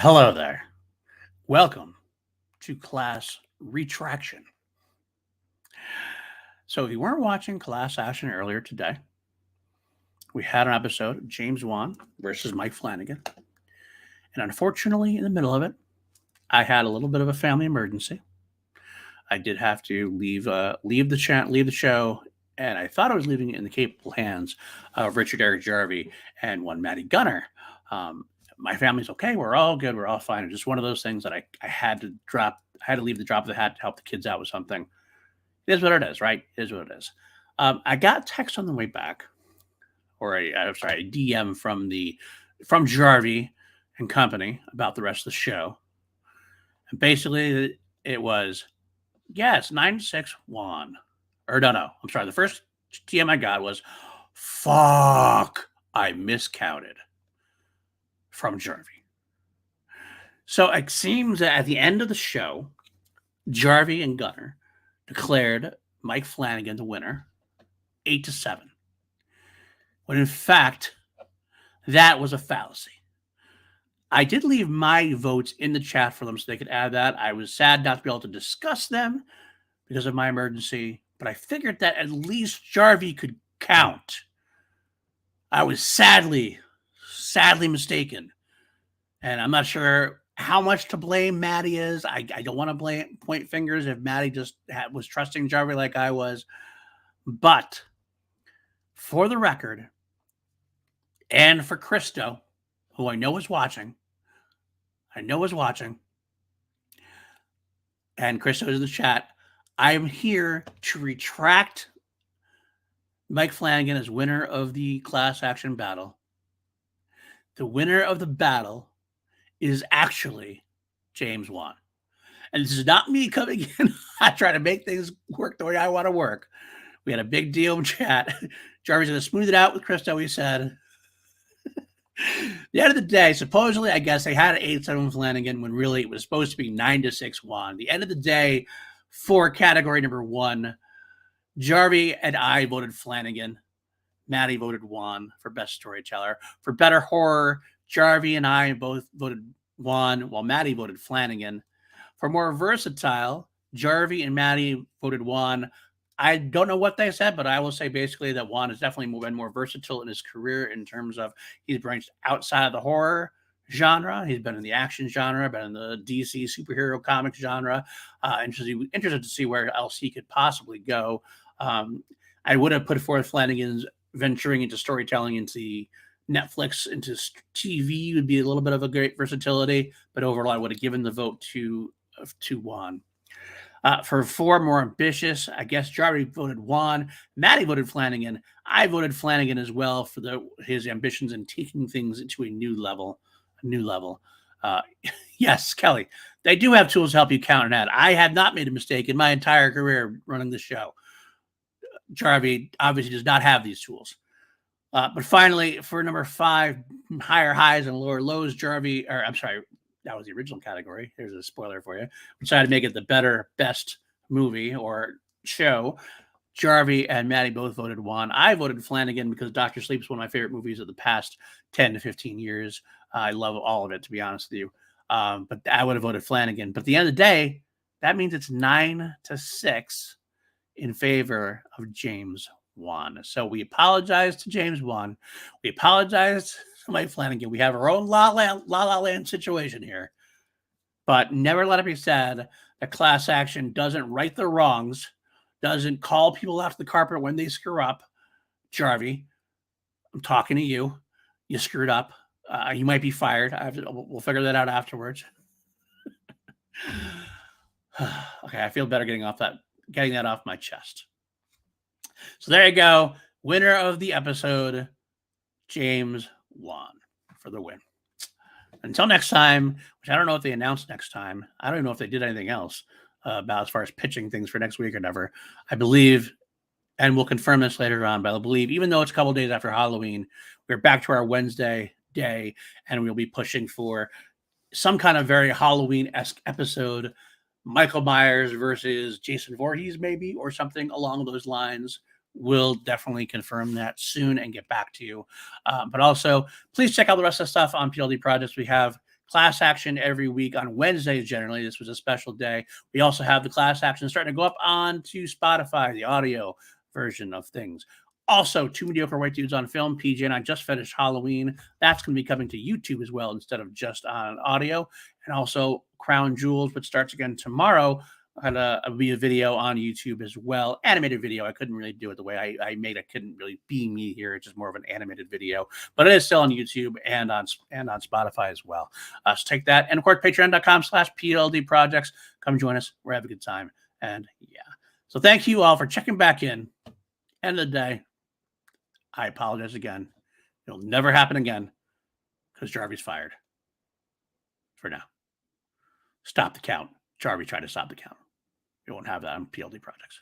Hello there. Welcome to Class Retraction. So, if you weren't watching Class Action earlier today, we had an episode of James Wan versus Mike Flanagan. And unfortunately, in the middle of it, I had a little bit of a family emergency. I did have to leave the show, and I thought I was leaving it in the capable hands of Richard Eric Jarvi and one Matty Gunner. My family's okay. We're all good. We're all fine. It's just one of those things that I had to drop. I had to leave the drop of the hat to help the kids out with something. It is what it is, right? It is what it is. I got a text on the way back, or a DM from Jarvi and company about the rest of the show. And basically, it was, yes, 961. Or no, I'm sorry. The first DM I got was, fuck, I miscounted, from Jarvi. So it seems that at the end of the show, Jarvi and Gunner declared Mike Flanagan the winner, 8-7. When in fact, that was a fallacy. I did leave my votes in the chat for them so they could add that. I was sad not to be able to discuss them because of my emergency, but I figured that at least Jarvi could count. I was sadly mistaken. And I'm not sure how much to blame Matty is. I don't want to point fingers if Matty just was trusting Jarvi like I was. But for the record, and for Christo, who I know is watching, and Christo is in the chat, I'm here to retract Mike Flanagan as winner of the class action battle. The winner of the battle is actually James Wan. And this is not me coming in. I try to make things work the way I want to work. We had a big deal in chat. Jarvis going to smooth it out with Christo, he said. The end of the day, supposedly, I guess they had an 8-7 Flanagan when really it was supposed to be 9-6 Wan. The end of the day, for category number 1, Jarvi and I voted Flanagan. Matty voted Wan for best storyteller. For better horror, Jarvi and I both voted Wan, while Matty voted Flanagan. For more versatile, Jarvi and Matty voted Wan. I don't know what they said, but I will say basically that Wan has definitely been more versatile in his career in terms of he's branched outside of the horror genre. He's been in the action genre, been in the DC superhero comic genre. Interested to see where else he could possibly go. I would have put forth Flanagan's venturing into storytelling, into Netflix, into TV would be a little bit of a great versatility, but overall I would have given the vote to Wan. For 4 more ambitious, I guess Jarvi voted Wan, Matty voted Flanagan. I voted Flanagan as well for his ambitions in taking things into a new level. Yes, Kelly, they do have tools to help you count and add. I have not made a mistake in my entire career running the show. Jarvi obviously does not have these tools. But finally, for number 5, higher highs and lower lows, Jarvi, or I'm sorry, that was the original category. Here's a spoiler for you. We decided to make it the best movie or show. Jarvi and Matty both voted Wan. I voted Flanagan because Dr. Sleep is one of my favorite movies of the past 10 to 15 years. I love all of it, to be honest with you. But I would have voted Flanagan. But at the end of the day, that means it's 9-6 in favor of James Wan. So we apologize to James Wan. We apologize to Mike Flanagan. We have our own La La Land situation here. But never let it be said that class action doesn't right the wrongs, doesn't call people out to the carpet when they screw up. Jarvi, I'm talking to you. You screwed up. You might be fired. We'll figure that out afterwards. Okay, I feel better getting that off my chest. So there you go. Winner of the episode, James Wan, for the win. Until next time, which I don't know if they announced next time. I don't even know if they did anything else about as far as pitching things for next week or never. I believe, and we'll confirm this later on, but I believe even though it's a couple days after Halloween, we're back to our Wednesday day, and we'll be pushing for some kind of very Halloween-esque episode. Michael Myers versus Jason Voorhees, maybe, or something along those lines. We'll definitely confirm that soon and get back to you. But also, please check out the rest of the stuff on PLD Projects. We have Class action every week on Wednesdays, generally. This was a special day. We also have the class action starting to go up onto Spotify, the audio version of things. Also, Two Mediocre White Dudes on Film. PJ and I just finished Halloween. That's going to be coming to YouTube as well instead of just on audio. And also Crown Jewels, which starts again tomorrow. It'll be a video on YouTube as well. Animated video. I couldn't really do it the way I made it. Couldn't really be me here. It's just more of an animated video. But it is still on YouTube and on Spotify as well. So take that. And of course, patreon.com/PLD projects. Come join us. We're having a good time. And yeah. So thank you all for checking back in. End of the day. I apologize again. It'll never happen again because Jarvi's fired for now. Stop the count. Jarvi tried to stop the count. We won't have that on PLD projects.